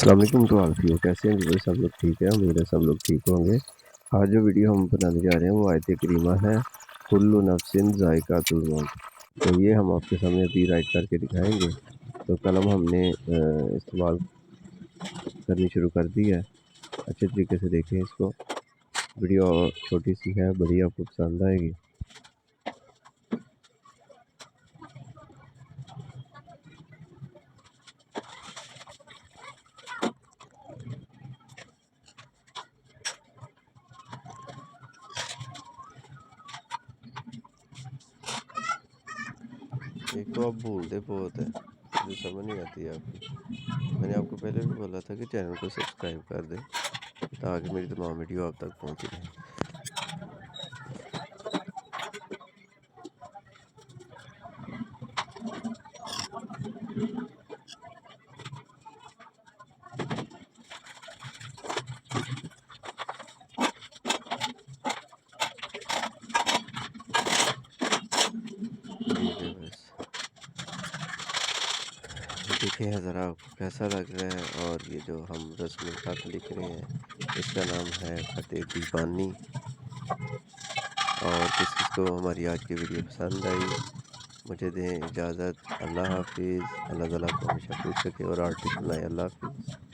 अस्सलाम वालेकुम to all of you. कैसे हैं जी? सब लोग ठीक है, उम्मीद है सब लोग ठीक होंगे। आज जो वीडियो हम बनाने जा रहे हैं वो आयत करीमा है, कुल्लु नफ्सिन ज़ायक़ातुल मौत। तो ये हम आपके सामने अभी राइट करके दिखाएंगे। तो कलम हमने इस्तेमाल करनी शुरू कर दी है। अच्छे तरीके से देखें इसको। वीडियो छोटी सी है, बड़ी आपको पसंद आएगी। एक तो आप भूलते बहुत है, मुझे समझ नहीं आती है आपकी। मैंने आपको पहले भी बोला था कि चैनल को सब्सक्राइब कर दें ताकि मेरी तमाम वीडियो आप तक पहुंची रहे। ठीक है, बस देखें ज़रा आपको कैसा लग रहा है। और ये जो हम रस्म खत लिख रहे हैं इसका नाम है ख़त दीवानी। और किस किस को हमारी आज की वीडियो पसंद आई, मुझे दें इजाज़त। अल्लाह हाफिज़। अल्लाह ताला आपको हमेशा खुश रखे और आर्टिस्ट बनाए। अल्लाह हाफिज़।